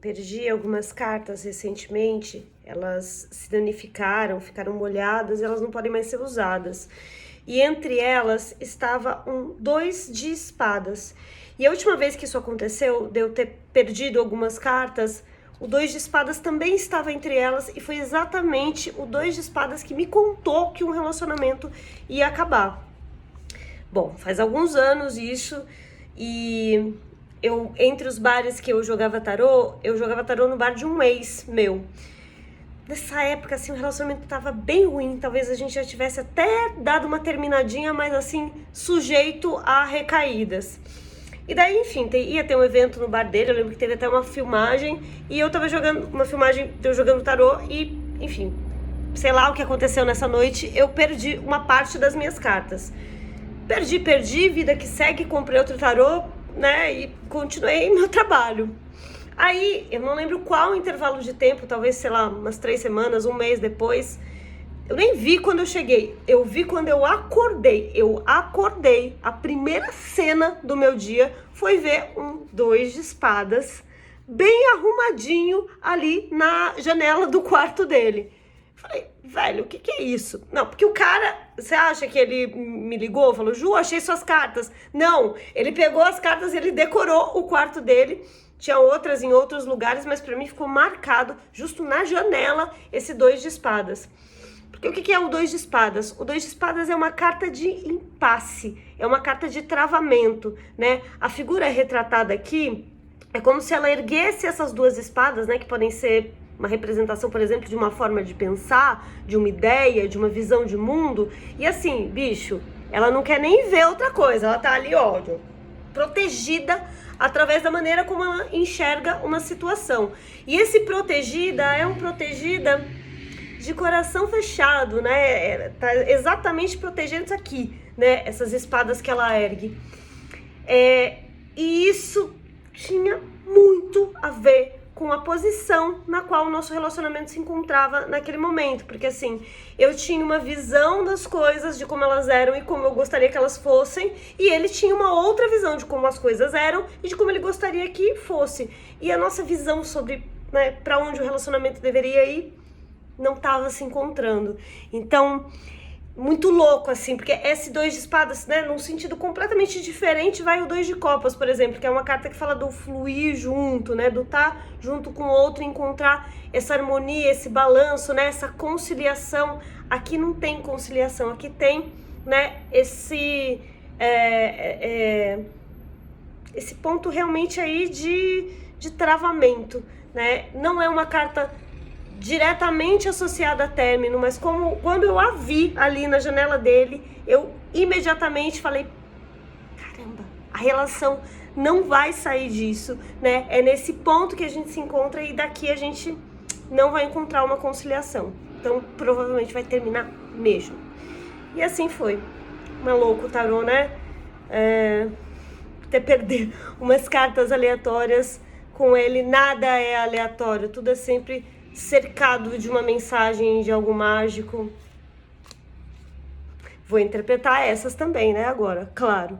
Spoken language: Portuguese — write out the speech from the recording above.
perdi algumas cartas recentemente, elas se danificaram, ficaram molhadas, elas não podem mais ser usadas. E entre elas estava um 2 de espadas. E a última vez que isso aconteceu, de eu ter perdido algumas cartas, o 2 de espadas também estava entre elas e foi exatamente o 2 de espadas que me contou que um relacionamento ia acabar. Bom, faz alguns anos isso e entre os bares que eu jogava tarô no bar de um ex meu. Nessa época, assim, o relacionamento tava bem ruim, talvez a gente já tivesse até dado uma terminadinha, mas assim, sujeito a recaídas. E daí, enfim, ia ter um evento no bar dele, eu lembro que teve até uma filmagem, e eu tava jogando, uma filmagem de eu jogando tarô, e, enfim, sei lá o que aconteceu nessa noite, eu perdi uma parte das minhas cartas. Perdi, vida que segue, comprei outro tarô, né, e continuei meu trabalho. Aí, eu não lembro qual intervalo de tempo, talvez, sei lá, umas 3 semanas, um mês depois, eu nem vi quando eu cheguei, eu vi quando eu acordei. A primeira cena do meu dia foi ver um 2 de espadas bem arrumadinho ali na janela do quarto dele. Falei, velho, o que é isso? Não, porque o cara, você acha que ele me ligou, falou, Ju, achei suas cartas. Não, ele pegou as cartas e ele decorou o quarto dele. Tinha outras em outros lugares, mas pra mim ficou marcado, justo na janela, esse 2 de espadas. Porque o que é o 2 de espadas? O 2 de espadas é uma carta de impasse, é uma carta de travamento, né? A figura retratada aqui é como se ela erguesse essas duas espadas, né? Que podem ser uma representação, por exemplo, de uma forma de pensar, de uma ideia, de uma visão de mundo. E assim, bicho, ela não quer nem ver outra coisa, ela tá ali, ó, protegida através da maneira como ela enxerga uma situação. E esse protegida é um protegida de coração fechado, né? Tá exatamente protegendo isso aqui, né? Essas espadas que ela ergue. E isso tinha muito a ver com a posição na qual o nosso relacionamento se encontrava naquele momento, porque assim, eu tinha uma visão das coisas, de como elas eram e como eu gostaria que elas fossem, e ele tinha uma outra visão de como as coisas eram e de como ele gostaria que fosse. E a nossa visão sobre, né, para onde o relacionamento deveria ir não estava se encontrando. Então, muito louco, assim, porque esse 2 de espadas, né, num sentido completamente diferente, vai o 2 de copas, por exemplo, que é uma carta que fala do fluir junto, né, do estar junto com o outro, encontrar essa harmonia, esse balanço, né, essa conciliação. Aqui não tem conciliação, aqui tem, né, esse ponto realmente aí de travamento, né, não é uma carta diretamente associada a término, mas como quando eu a vi ali na janela dele, eu imediatamente falei, caramba, a relação não vai sair disso, né? É nesse ponto que a gente se encontra e daqui a gente não vai encontrar uma conciliação. Então, provavelmente vai terminar mesmo. E assim foi. Maluco o tarô, né? Até perder umas cartas aleatórias com ele, nada é aleatório, tudo é sempre cercado de uma mensagem de algo mágico. Vou interpretar essas também, né, agora, claro.